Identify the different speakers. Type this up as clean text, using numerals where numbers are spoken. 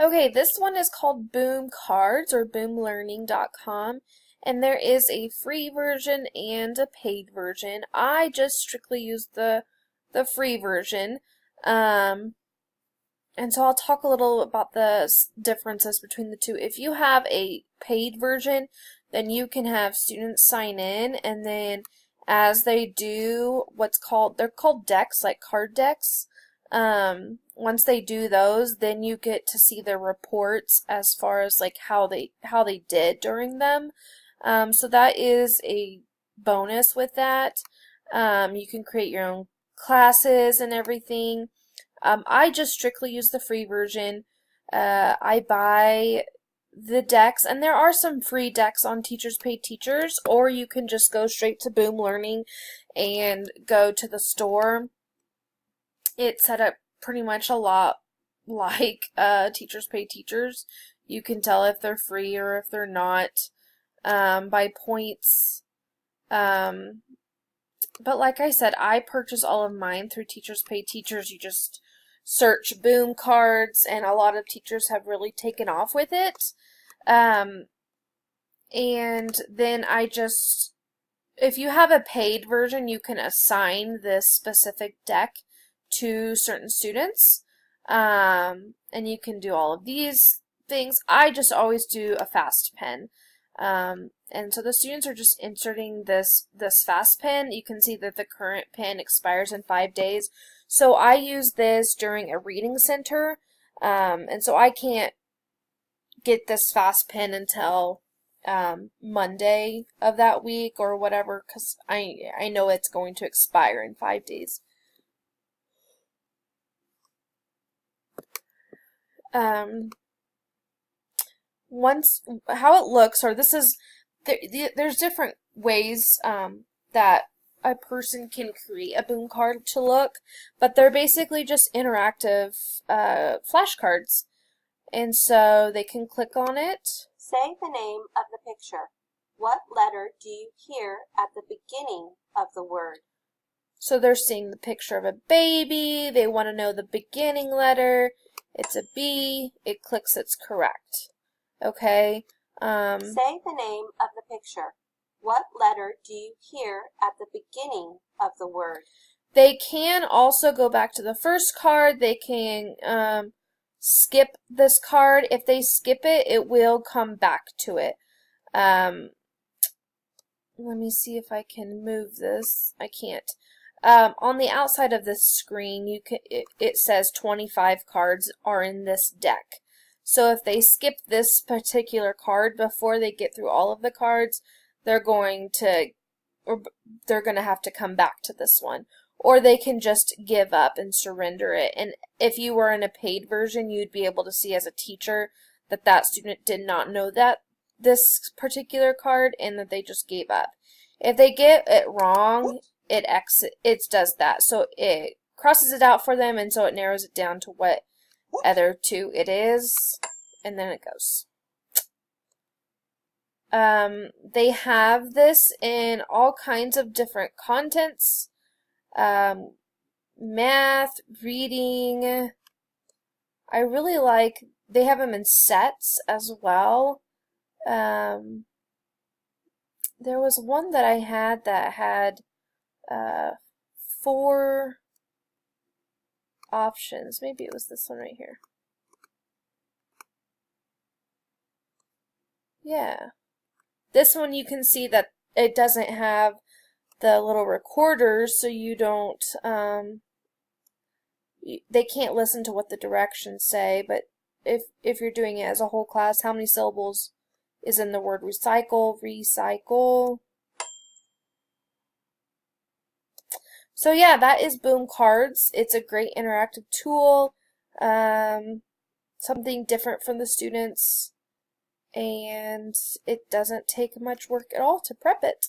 Speaker 1: Okay, this one is called Boom Cards or boomlearning.com, and there is a free version and a paid version. I just strictly use the free version. Um, and so I'll talk a little about the differences between the two. If you have a paid version, then you can have students sign in, and then as they do they're called decks, like card decks. Once they do those, then you get to see their reports as far as like how they did during them. So that is a bonus with that. You can create your own classes and everything. I just strictly use the free version. I buy the decks, and there are some free decks on Teachers Pay Teachers, or you can just go straight to Boom Learning and go to the store. It's set up pretty much a lot like Teachers Pay Teachers. You can tell if they're free or if they're not by points. But like I said, I purchase all of mine through Teachers Pay Teachers. You just search Boom Cards, and a lot of teachers have really taken off with it. And then if you have a paid version, you can assign this specific deck to certain students. And you can do all of these things. I just always do a fast pen. And so the students are just inserting this fast pen. You can see that the current pen expires in 5 days. So I use this during a reading center. And so I can't get this fast pen until Monday of that week or whatever, because I know it's going to expire in 5 days. Once how it looks, or this is there's different ways that a person can create a boom card to look, but they're basically just interactive flashcards, and so they can click on it.
Speaker 2: Say the name of the picture. What letter do you hear at the beginning of the word?
Speaker 1: So they're seeing the picture of a baby. They want to know the beginning letter. It's a B. It clicks it's correct. Okay.
Speaker 2: Say the name of the picture. What letter do you hear at the beginning of the word?
Speaker 1: They can also go back to the first card. They can skip this card. If they skip it, it will come back to it. Let me see if I can move this. I can't. On the outside of this screen, it says 25 cards are in this deck. So if they skip this particular card before they get through all of the cards, they're going to have to come back to this one. Or they can just give up and surrender it. And if you were in a paid version, you'd be able to see as a teacher that that student did not know that this particular card and that they just gave up. If they get it wrong, it does that. So it crosses it out for them, and so it narrows it down to what other two it is, and then it goes. They have this in all kinds of different contents. Math, reading. I really like, they have them in sets as well. There was one that I had that had 4 options. Maybe it was this one right here. Yeah. This one you can see that it doesn't have the little recorders, so you don't, they can't listen to what the directions say, but if you're doing it as a whole class, how many syllables is in the word recycle, recycle. So yeah, that is Boom Cards. It's a great interactive tool, something different from the students, and it doesn't take much work at all to prep it.